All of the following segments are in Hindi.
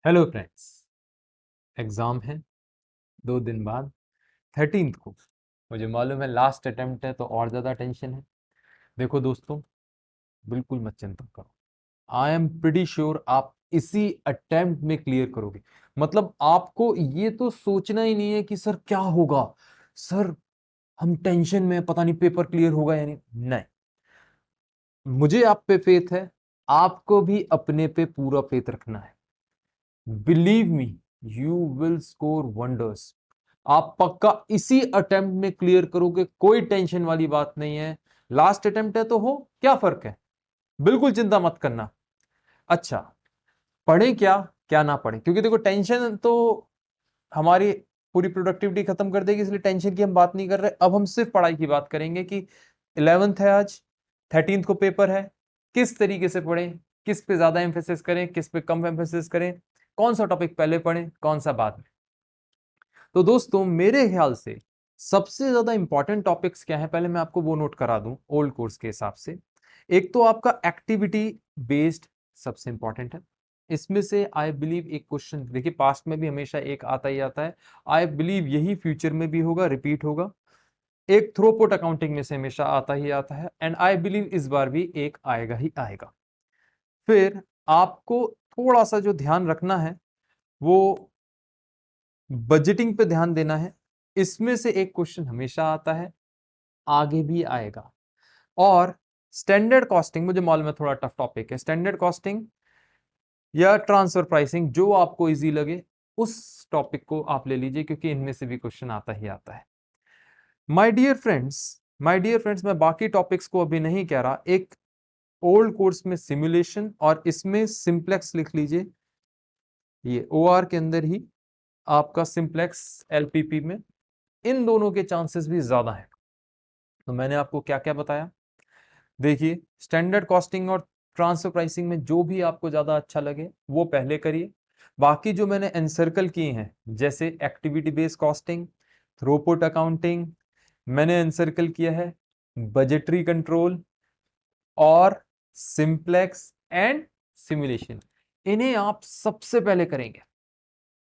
Hello friends. एग्जाम है 2 दिन बाद 13th को। मुझे मालूम है लास्ट अटेम्प्ट है तो और ज़्यादा टेंशन है। देखो दोस्तों, बिल्कुल मत चिंता करो। आई एम प्रिटी श्योर आप इसी अटेम्प्ट में क्लियर करोगे। मतलब आपको ये तो सोचना ही नहीं है कि सर क्या होगा, सर हम टेंशन में हैं, पता नहीं पेपर क्लियर होगा या नहीं। नहीं, मुझे आप पे फेथ है, आपको भी अपने पे पूरा फेथ रखना है। Believe me, you will score wonders. आप पक्का इसी अटेम्प्ट में क्लियर करोगे, कोई टेंशन वाली बात नहीं है। लास्ट अटेम्प्ट है तो हो, क्या फर्क है, बिल्कुल चिंता मत करना। अच्छा, पढ़े क्या क्या ना पढ़े, क्योंकि देखो टेंशन तो हमारी पूरी प्रोडक्टिविटी खत्म कर देगी, इसलिए टेंशन की हम बात नहीं कर रहे। अब हम सिर्फ पढ़ाई की बात करेंगे कि 11th है आज, 13th को पेपर है, किस तरीके से पढ़ें, किस पे ज्यादा एम्फेसिस करें, किस पे कम एम्फेसिस करें, कौन सा टॉपिक पहले पढ़ें, कौन सा बाद में। तो दोस्तों मेरे ख्याल से सबसे ज्यादा इंपॉर्टेंट टॉपिक्स क्या है, पहले मैं आपको वो नोट करा दूं ओल्ड कोर्स के हिसाब से। एक तो आपका एक्टिविटी बेस्ड सबसे इंपॉर्टेंट है। इसमें से आई बिलीव एक क्वेश्चन, देखिए पास्ट में भी हमेशा एक आता ही आता है, आई बिलीव यही फ्यूचर में भी होगा, रिपीट होगा। एक थ्रोपुट अकाउंटिंग में से हमेशा आता ही आता है, एंड आई बिलीव इस बार भी एक आएगा ही आएगा। फिर आपको थोड़ा सा जो ध्यान रखना है वो बजटिंग पे ध्यान देना है। इसमें से एक क्वेश्चन हमेशा आता है, आगे भी आएगा। और स्टैंडर्ड कॉस्टिंग, मुझे मालूम है थोड़ा टफ टॉपिक है, स्टैंडर्ड कॉस्टिंग या ट्रांसफर प्राइसिंग, जो आपको इजी लगे उस टॉपिक को आप ले लीजिए, क्योंकि इनमें से भी क्वेश्चन आता ही आता है। My dear friends, my dear friends, मैं बाकी टॉपिक्स को अभी नहीं कह रहा। एक ओल्ड कोर्स में सिमुलेशन और इसमें सिंप्लेक्स लिख लीजिए, ये ओआर के अंदर ही आपका सिंप्लेक्स एलपीपी में, इन दोनों के चांसेस भी ज्यादा है। तो मैंने आपको क्या क्या बताया, देखिए स्टैंडर्ड कॉस्टिंग और ट्रांसफर प्राइसिंग में जो भी आपको ज्यादा अच्छा लगे वो पहले करिए। बाकी जो मैंने एनसर्कल किए हैं, जैसे activity based costing, throughput accounting, मैंने एनसर्कल किया है बजटरी कंट्रोल और सिंप्लेक्स एंड सिमुलेशन, इन्हें आप सबसे पहले करेंगे।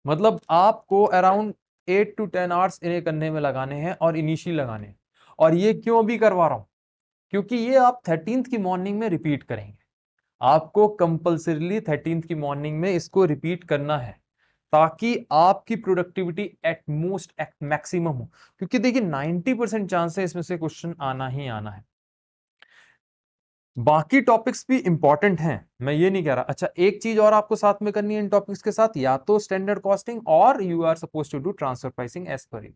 मतलब आपको अराउंड 8 to 10 आवर्स इन्हें करने में लगाने हैं, और इनिशियली लगाने हैं। और ये क्यों भी करवा रहा हूं, क्योंकि ये आप 13th की मॉर्निंग में रिपीट करेंगे। आपको कंपल्सरीली 13th की मॉर्निंग में इसको रिपीट करना है, ताकि आपकी productivity at most at maximum हो। क्योंकि देखिए 90% चांस है इसमें से क्वेश्चन आना ही आना है। बाकी टॉपिक्स भी इंपॉर्टेंट हैं, मैं ये नहीं कह रहा। अच्छा, एक चीज और आपको साथ में करनी है इन टॉपिक्स के साथ, या तो स्टैंडर्ड कॉस्टिंग और you are suppose to do transfer pricing as per you.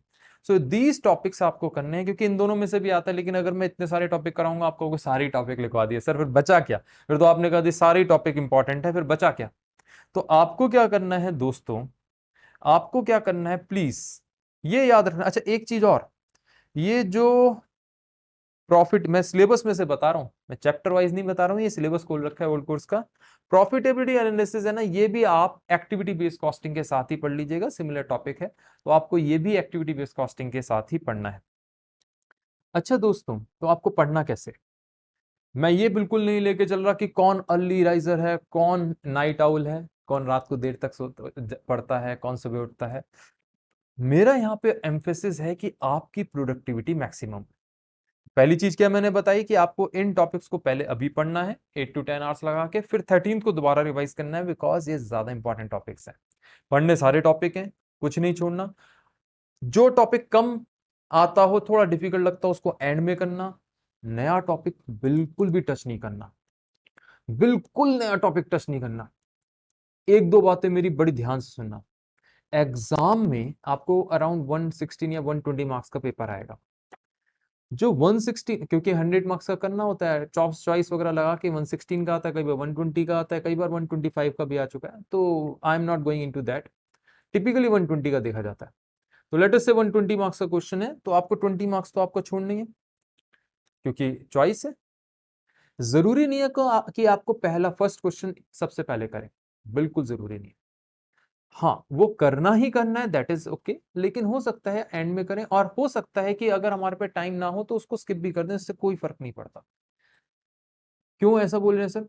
So these topics आपको करने हैं, क्योंकि इन दोनों में से भी आता है। लेकिन अगर मैं इतने सारे टॉपिक कराऊंगा, आपको सारी टॉपिक लिखवा दिए सर, फिर बचा क्या? फिर तो आपने कहा सारी टॉपिक इंपॉर्टेंट है, फिर बचा क्या? तो आपको क्या करना है दोस्तों, आपको क्या करना है प्लीज ये याद रखना। अच्छा, एक चीज और, ये जो प्रॉफिट, मैं सिलेबस में से बता रहा हूं, मैं चैप्टर वाइज नहीं बता रहा हूं, ये सिलेबस खोल रखा है ओल्ड कोर्स का। प्रॉफिटेबिलिटी एनालिसिस है ना, ये भी आप एक्टिविटी बेस्ड कॉस्टिंग के साथ ही पढ़ लीजिएगा, सिमिलर टॉपिक है, तो आपको ये भी एक्टिविटी बेस्ड कॉस्टिंग के साथ ही पढ़ना है। अच्छा दोस्तों, तो आपको पढ़ना कैसे, मैं ये बिल्कुल नहीं लेके चल रहा कि कौन अर्ली राइजर है, कौन नाइट आउल है, कौन रात को देर तक पढ़ता है, कौन सुबह उठता है। मेरा यहाँ पे एम्फेसिस है कि आपकी प्रोडक्टिविटी मैक्सिमम। पहली चीज क्या मैंने बताई कि आपको इन टॉपिक्स को पहले अभी पढ़ना है 8 to 10 आवर्स लगा के, फिर 13th को दोबारा रिवाइज करना है, बिकॉज ये ज्यादा इंपॉर्टेंट टॉपिक्स हैं। पढ़ने सारे टॉपिक हैं, कुछ नहीं छोड़ना। जो टॉपिक कम आता हो, थोड़ा डिफिकल्ट लगता हो, उसको एंड में करना। नया टॉपिक बिल्कुल भी टच नहीं करना, बिल्कुल नया टॉपिक टच नहीं करना। एक दो बातें मेरी बड़ी ध्यान से सुनना। एग्जाम में आपको अराउंड 116 या 120 मार्क्स का पेपर आएगा। जो 116, क्योंकि 100 मार्क्स का करना होता है, चॉप्स चॉइस वगैरह लगा के 116 का आता है, कई बार 120 का आता है, कई बार 125 का भी आ चुका है। तो I am not going into that, typically 120 का देखा जाता है। तो लेट अस से 120 मार्क्स का क्वेश्चन है, तो आपको 20 मार्क्स तो आपको छोड़ने है, क्योंकि चॉइस है। जरूरी नहीं है कि आपको पहला फर्स्ट क्वेश्चन सबसे पहले करें, बिल्कुल जरूरी नहीं है। हाँ, वो करना ही करना है, दैट इज ओके, लेकिन हो सकता है एंड में करें, और हो सकता है कि अगर हमारे पे टाइम ना हो तो उसको स्किप भी कर दें, इससे कोई फर्क नहीं पड़ता। क्यों ऐसा बोल रहे हैं सर?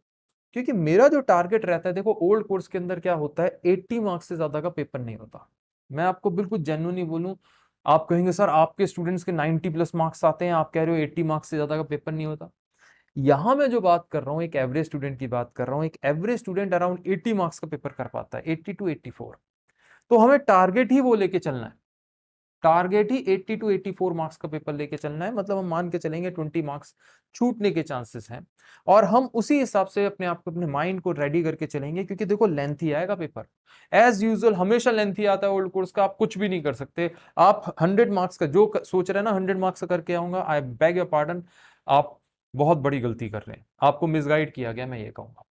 क्योंकि मेरा जो टारगेट रहता है, देखो ओल्ड कोर्स के अंदर क्या होता है, 80 मार्क्स से ज्यादा का पेपर नहीं होता। मैं आपको बिल्कुल जेन्युइनली बोलूं, आप कहेंगे सर आपके स्टूडेंट्स के 90 प्लस मार्क्स आते हैं, आप कह रहे हो 80 मार्क्स से ज्यादा का पेपर नहीं होता। यहां मैं जो बात कर रहा हूं, एक एवरेज स्टूडेंट की बात कर रहा हूं। एक एवरेज स्टूडेंट अराउंड 80 मार्क्स का पेपर कर पाता है, 80 टू 84। तो हमें टारगेट ही वो लेके चलना है, टारगेट ही 80 टू 84 मार्क्स का पेपर लेके चलना है। मतलब हम मान के चलेंगे 20 मार्क्स छूटने के चांसेस हैं, और हम उसी हिसाब से अपने आप को, अपने माइंड को रेडी करके चलेंगे। क्योंकि देखो लेंथी आएगा पेपर, एज यूजुअल हमेशा लेंथी आता है ओल्ड कोर्स का, आप कुछ भी नहीं कर सकते। आप 100 मार्क्स का जो सोच रहे हैं ना 100 मार्क्स का करके आऊंगा, आई बेग योर पार्डन, आप बहुत बड़ी गलती कर रहे हैं, आपको मिसगाइड किया गया, मैं ये कहूंगा।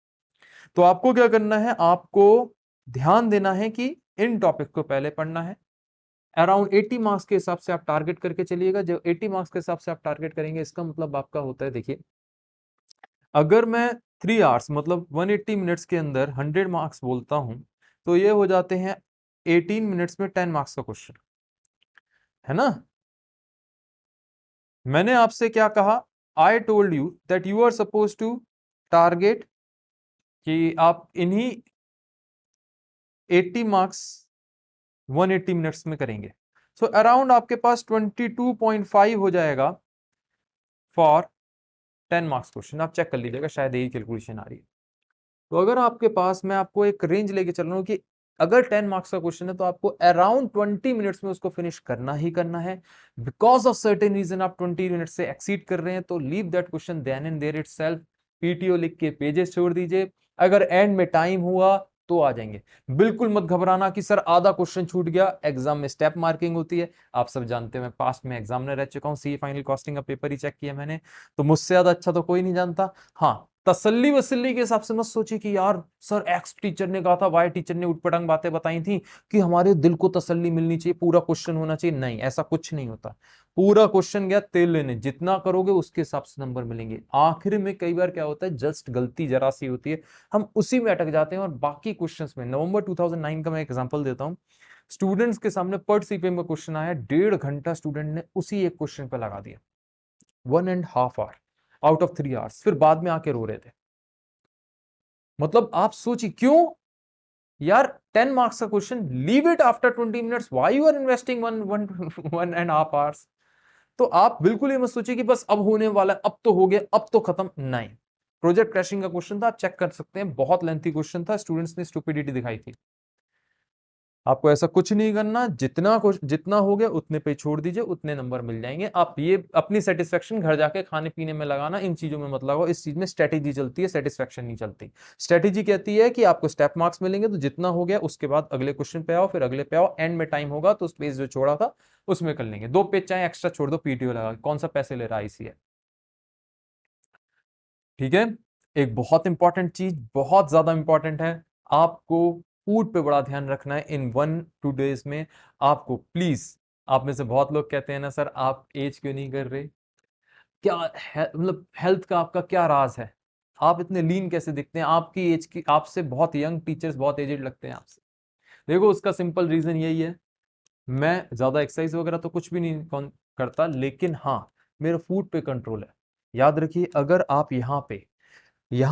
तो आपको क्या करना है, आपको ध्यान देना है कि इन टॉपिक को पहले पढ़ना है। अराउंड 80 मार्क्स के हिसाब से आप टारगेट करके चलिएगा। जो 80 मार्क्स के हिसाब से आप टारगेट करेंगे, इसका मतलब आपका होता है, देखिए अगर मैं 3 आवर्स मतलब 180 मिनट्स के अंदर 100 मार्क्स बोलता हूं, तो ये हो जाते हैं 18 मिनट्स में 10 मार्क्स का क्वेश्चन, है ना। मैंने आपसे क्या कहा, I told you that you are suppose to target कि आप इन्हीं 80 मार्क्स 180 मिनट्स में करेंगे। सो अराउंड आपके पास 22.5 हो जाएगा फॉर 10 मार्क्स क्वेश्चन। आप चेक कर लीजिएगा, शायद यही कैलकुलेशन आ रही है। तो अगर आपके पास, मैं आपको एक रेंज लेके चल रहा हूं कि अगर 10 मार्क्स का क्वेश्चन है तो आपको अराउंड 20 मिनट्स में उसको फिनिश करना ही करना है। बिकॉज ऑफ सर्टेन रीजन आप 20 मिनट से एक्सीड कर रहे हैं, तो leave that question then and there itself, PTO लिख के पेजेस छोड़ दीजिए। अगर एंड में टाइम हुआ तो आ जाएंगे। बिल्कुल मत घबराना कि सर आधा क्वेश्चन छूट गया, एग्जाम में स्टेप मार्किंग होती है। आप सब जानते हैं, मैं पास्ट में एग्जामिनर रह चुका हूं, सी फाइनल कॉस्टिंग का पेपर ही चेक किया मैंने, तो मुझसे ज्यादा अच्छा तो कोई नहीं जानता। हाँ, तसल्ली वसल्ली के हिसाब से मत सोचिए कि यार सर एक्स टीचर ने कहा था, वाई टीचर ने उटपटांग बातें बताई थी कि हमारे दिल को तसल्ली मिलनी चाहिए, पूरा क्वेश्चन होना चाहिए। नहीं, ऐसा कुछ नहीं होता। पूरा क्वेश्चन गया तेल लेने, जितना करोगे उसके हिसाब से नंबर मिलेंगे। आखिर में कई बार क्या होता है, जस्ट गलती जरा सी होती है, हम उसी में अटक जाते हैं, और बाकी क्वेश्चंस में, नवंबर 2009 का मैं एग्जांपल देता हूं, स्टूडेंट्स के सामने पर्ट सीपीएम का क्वेश्चन आया, 1.5 घंटा स्टूडेंट ने उसी एक क्वेश्चन पे लगा दिया, 1.5 आवर आउट ऑफ 3 आवर्स, फिर बाद में आके रो रहे थे। मतलब आप सोचिए क्यों यार, 10 मार्क्स का question, leave it after 20 minutes, why you are investing 1.5 hours. तो आप बिल्कुल ही मत सोचिए कि बस अब होने वाला है, अब तो हो गया, अब तो खत्म, नहीं। प्रोजेक्ट क्रैशिंग का क्वेश्चन था, आप चेक कर सकते हैं, बहुत लेंथी क्वेश्चन था, स्टूडेंट्स ने स्टुपिडिटी दिखाई थी। आपको ऐसा कुछ नहीं करना, जितना हो गया उतने पे छोड़ दीजिए, उतने नंबर मिल जाएंगे। आप ये अपनी सेटिस्फेक्शन घर जाके खाने पीने में लगाना, इन चीजों में मत लगाओ। इस चीज में स्ट्रेटेजी चलती है, सेटिस्फेक्शन नहीं चलती। स्ट्रेटेजी कहती है कि आपको स्टेप मार्क्स मिलेंगे, तो जितना हो गया उसके बाद अगले क्वेश्चन पे आओ, फिर अगले पे आओ, एंड में टाइम होगा तो उस पेज जो छोड़ा था उसमें कर लेंगे। 2 पेज चाहे एक्स्ट्रा छोड़ दो, पीटीओ लगा, कौन सा पैसे ले रहा है ICA। ठीक है। एक बहुत इंपॉर्टेंट चीज, बहुत ज्यादा इंपॉर्टेंट है, आपको फूड पे बड़ा ध्यान रखना है इन 1-2 डेज में। आपको प्लीज, आप में से बहुत लोग कहते हैं ना सर आप एज क्यों नहीं कर रहे, क्या मतलब हेल्थ का आपका क्या राज है, आप इतने लीन कैसे दिखते हैं, आपकी एज की, आपसे बहुत यंग टीचर्स बहुत एजेड लगते हैं आपसे। देखो उसका सिंपल रीजन यही है, मैं ज्यादा एक्सरसाइज वगैरह तो कुछ भी नहीं करता, लेकिन हाँ मेरा फूड पे कंट्रोल है। याद रखिए, अगर आप यहाँ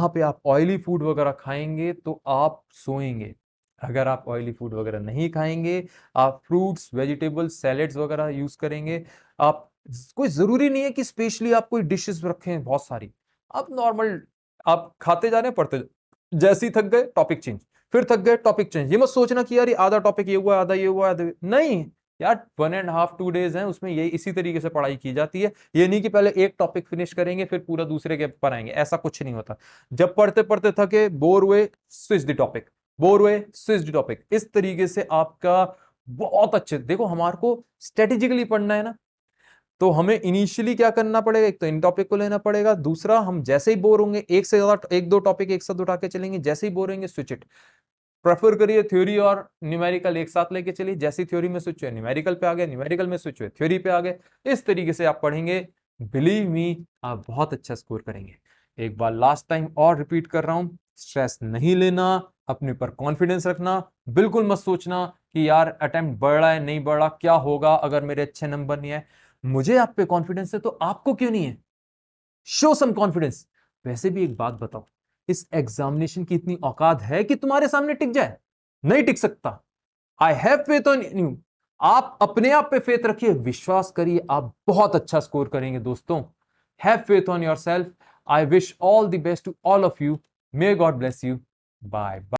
पे आप ऑयली फूड वगैरह खाएंगे तो आप सोएंगे। अगर आप ऑयली फूड वगैरह नहीं खाएंगे, आप फ्रूट्स वेजिटेबल्स सैलेड्स वगैरह यूज करेंगे, आप, कोई जरूरी नहीं है कि स्पेशली आप कोई डिशेस रखें बहुत सारी, आप नॉर्मल आप खाते जा रहे हैं, पढ़ते जैसे ही थक गए टॉपिक चेंज, फिर थक गए टॉपिक चेंज। ये मत सोचना कि यार आधा टॉपिक ये हुआ, आधा ये हुआ, आधा नहीं। यार 1.5-2 डेज हैं, उसमें ये इसी तरीके से पढ़ाई की जाती है। ये नहीं कि पहले एक टॉपिक फिनिश करेंगे फिर पूरा दूसरे के पर आएंगे, ऐसा कुछ नहीं होता। जब पढ़ते पढ़ते थके, बोर हुए, स्विच द टॉपिक, बोर हुए, स्विच द टॉपिक। इस तरीके से आपका बहुत अच्छे, देखो हमारे को स्ट्रेटेजिकली पढ़ना है ना, तो हमें इनिशियली क्या करना पड़ेगा, एक तो इन टॉपिक को लेना पड़ेगा, दूसरा हम जैसे ही बोर होंगे, एक से ज्यादा 1-2 टॉपिक एक साथ उठा के चलेंगे, जैसे ही बोर होंगे स्विच इट। प्रेफर करिए थ्योरी और न्यूमेरिकल एक साथ लेके चलिए, जैसी थ्योरी में स्विच हुए न्यूमेरिकल पे आ गए, न्यूमेरिकल में स्विच हुए थ्योरी पे आ गए। इस तरीके से आप पढ़ेंगे, बिलीव मी आप बहुत अच्छा स्कोर करेंगे। एक बार लास्ट टाइम और रिपीट कर रहा हूं, स्ट्रेस नहीं लेना, अपने पर कॉन्फिडेंस रखना, बिल्कुल मत सोचना कि यार अटेम्प्ट बढ़ रहा है नहीं बढ़ रहा, क्या होगा अगर मेरे अच्छे नंबर नहीं आए। मुझे आप पे कॉन्फिडेंस है तो आपको क्यों नहीं है, शो सम कॉन्फिडेंस। वैसे भी एक बात बताओ, इस एग्जामिनेशन की इतनी औकात है कि तुम्हारे सामने टिक जाए? नहीं टिक सकता। I have faith on you. आप अपने आप पे फेथ रखिए, विश्वास करिए, आप बहुत अच्छा स्कोर करेंगे दोस्तों। Have faith on yourself. I wish all the best to all of you. May God bless you. Bye bye.